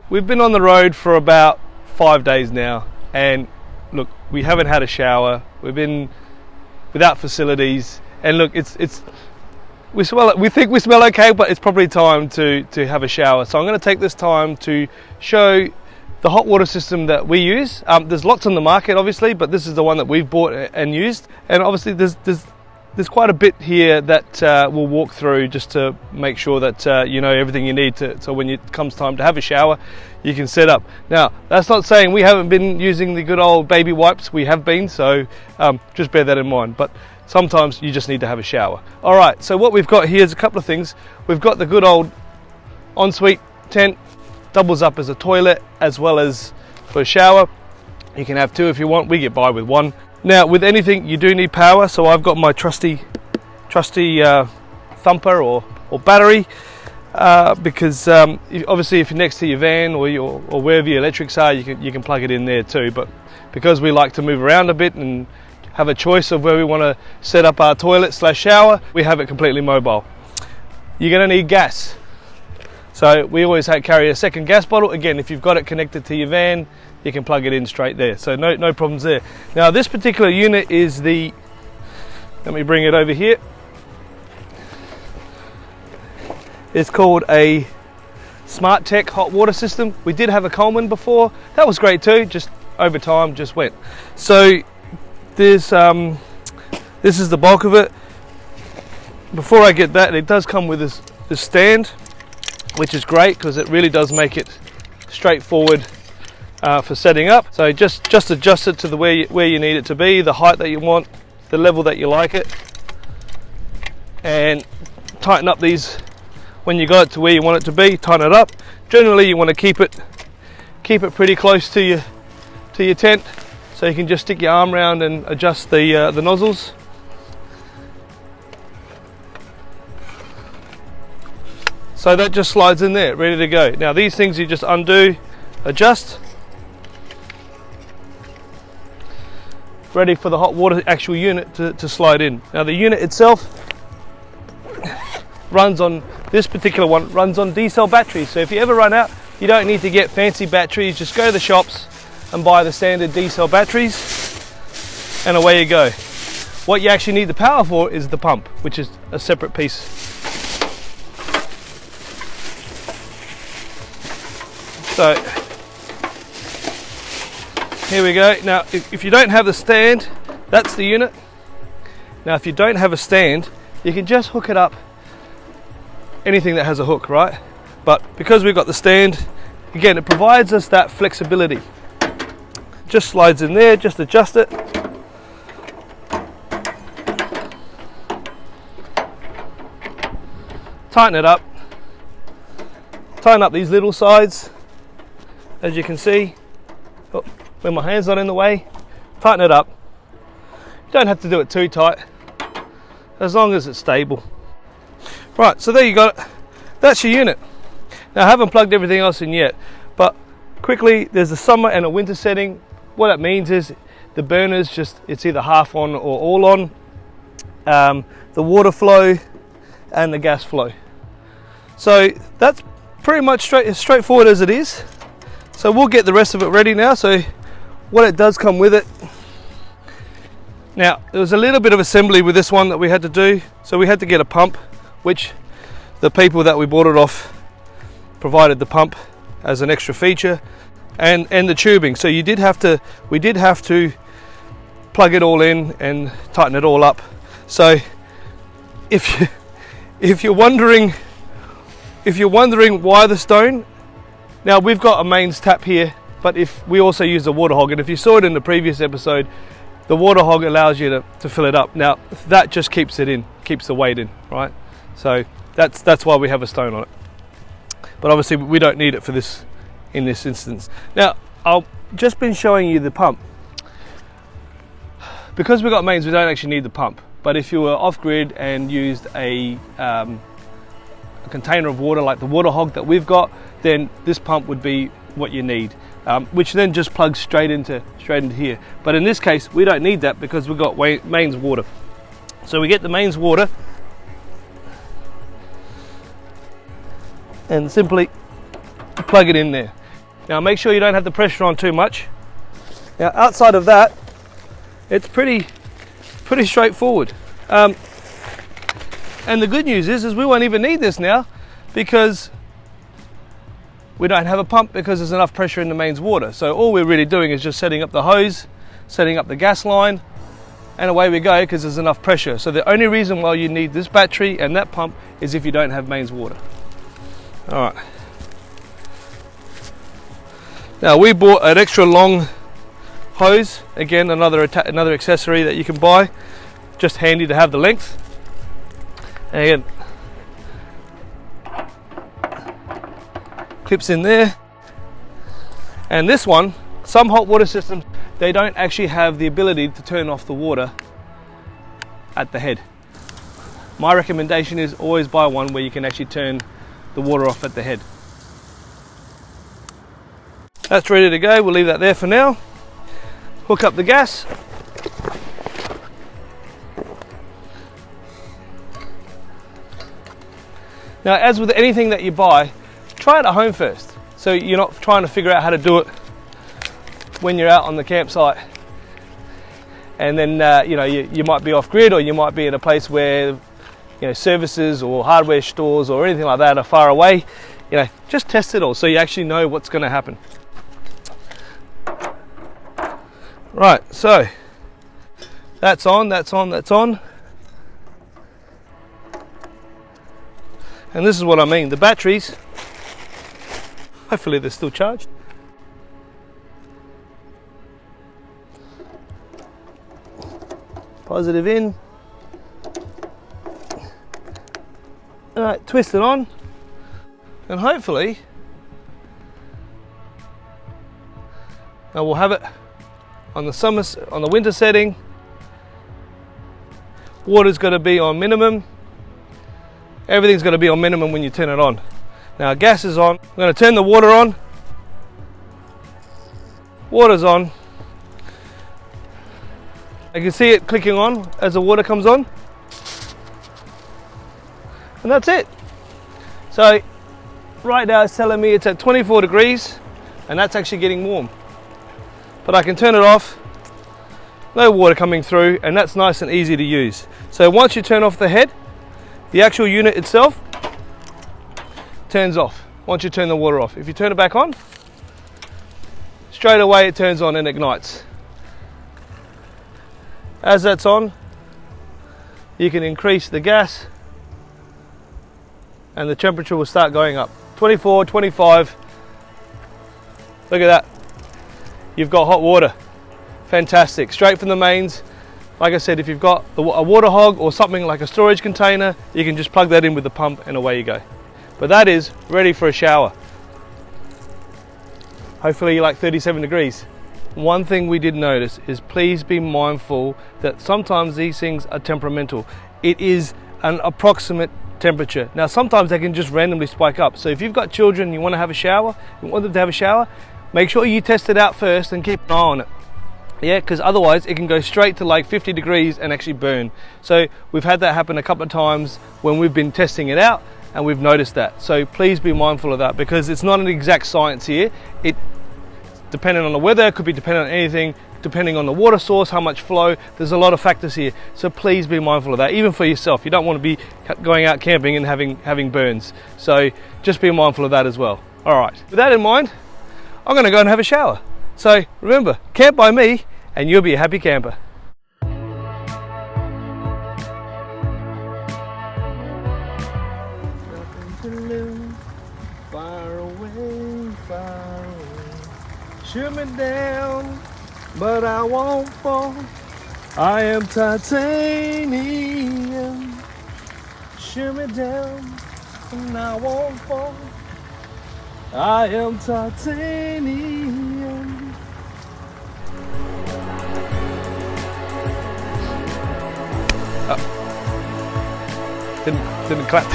We've been on the road for about 5 days now, and look, we haven't had a shower. We've been without facilities, and look, we think we smell okay, but it's probably time to have a shower. So I'm going to take this time to show the hot water system that we use. There's lots on the market, obviously, but this is the one that we've bought and used. And obviously, there's quite a bit here that we'll walk through just to make sure that you know everything you need so when it comes time to have a shower, you can set up. Now, that's not saying we haven't been using the good old baby wipes. We have been, so just bear that in mind. But sometimes you just need to have a shower. All right, so what we've got here is a couple of things. We've got the good old ensuite tent, doubles up as a toilet as well as for a shower. You can have two if you want. We get by with one. Now, with anything, you do need power, so I've got my trusty thumper or battery, because obviously if you're next to your van or wherever your electrics are, you can plug it in there too. But because we like to move around a bit and have a choice of where we want to set up our toilet / shower, we have it completely mobile. You're going to need gas, so we always carry a second gas bottle. Again, if you've got it connected to your van, you can plug it in straight there, so no problems there. Now, this particular unit is let me bring it over here. It's called a Smarttek hot water system. We did have a Coleman before. That was great too, just over time just went. So this is the bulk of it. Before I get that, it does come with this stand, which is great because it really does make it straightforward for setting up. So just adjust it to the where you need it to be, the height that you want, the level that you like it, and tighten up these when you got it to where you want it to be. Tighten it up. Generally, you want to keep it pretty close to your tent, so you can just stick your arm around and adjust the nozzles. So that just slides in there, ready to go. Now, these things you just undo, adjust. Ready for the hot water actual unit to slide in. Now, the unit itself runs on, this particular one runs on D-cell batteries. So if you ever run out, you don't need to get fancy batteries. Just go to the shops and buy the standard D-cell batteries, and away you go. What you actually need the power for is the pump, which is a separate piece. So here we go. Now, if you don't have the stand, that's the unit. Now, if you don't have a stand, you can just hook it up, anything that has a hook, right? But because we've got the stand, again, it provides us that flexibility. Just slides in there, just adjust it. Tighten it up. Tighten up these little sides, as you can see. Oh, when my hand's not in the way, tighten it up. You don't have to do it too tight, as long as it's stable. Right, so there you got it. That's your unit. Now, I haven't plugged everything else in yet, but quickly, there's a summer and a winter setting. What that means is the burners it's either half on or all on. The water flow and the gas flow. So that's pretty much as straightforward as it is. So we'll get the rest of it ready now. So what it does come with it. Now, there was a little bit of assembly with this one that we had to do. So we had to get a pump, which the people that we bought it off provided the pump as an extra feature, and the tubing. So we did have to plug it all in and tighten it all up. So if you're wondering why the stone, now we've got a mains tap here, but if we also use the water hog, and if you saw it in the previous episode, the water hog allows you to fill it up. Now that just keeps the weight in, right? So that's why we have a stone on it. But obviously we don't need it for this in this instance. Now, I've just been showing you the pump. Because we've got mains, we don't actually need the pump. But if you were off-grid and used a container of water like the water hog that we've got, then this pump would be what you need, which then just plugs straight into here. But in this case, we don't need that because we've got mains water. So we get the mains water and simply plug it in there. Now make sure you don't have the pressure on too much. Now outside of that, it's pretty straightforward. And the good news is we won't even need this now, because we don't have a pump, because there's enough pressure in the mains water. So all we're really doing is just setting up the hose, setting up the gas line, and away we go, because there's enough pressure. So the only reason why you need this battery and that pump is if you don't have mains water. All right. Now we bought an extra long hose, again another accessory that you can buy, just handy to have the length. And again, clips in there. And this one, some hot water systems, they don't actually have the ability to turn off the water at the head. My recommendation is always buy one where you can actually turn the water off at the head. That's ready to go, we'll leave that there for now. Hook up the gas. Now, as with anything that you buy, try it at home first. So you're not trying to figure out how to do it when you're out on the campsite. And then you might be off grid, or you might be in a place where services or hardware stores or anything like that are far away. Just test it all so you actually know what's going to happen. Right, so that's on. And this is what I mean, the batteries, hopefully they're still charged. Positive in. All right, twist it on, and hopefully now we'll have it on the winter setting. Water's got to be on minimum. Everything's got to be on minimum when you turn it on. Now gas is on. I'm going to turn the water on. Water's on. I can see it clicking on as the water comes on. And that's it. So right now it's telling me it's at 24 degrees, and that's actually getting warm. But I can turn it off, no water coming through, and that's nice and easy to use. So once you turn off the head, the actual unit itself turns off once you turn the water off. If you turn it back on, straight away it turns on and ignites. As that's on, you can increase the gas and the temperature will start going up. 24, 25, look at that. You've got hot water. Fantastic, straight from the mains. Like I said, if you've got a water hog or something like a storage container, you can just plug that in with the pump and away you go. But that is ready for a shower. Hopefully you like 37 degrees. One thing we did notice is please be mindful that sometimes these things are temperamental. It is an approximate temperature. Now sometimes they can just randomly spike up. So if you've got children and you want to have a shower, you want them to have a shower, make sure you test it out first and keep an eye on it. Yeah, because otherwise it can go straight to like 50 degrees and actually burn. So we've had that happen a couple of times when we've been testing it out and we've noticed that. So please be mindful of that, because it's not an exact science here. It, depending on the weather, could be dependent on anything, depending on the water source, how much flow, there's a lot of factors here. So please be mindful of that, even for yourself. You don't want to be going out camping and having burns. So just be mindful of that as well. All right, with that in mind, I'm going to go and have a shower. So remember, camp by me and you'll be a happy camper. Far away, far away. Shoot me down, but I won't fall. I am titanium. Shoot me down, and I won't fall. I am titanium. Didn't clap.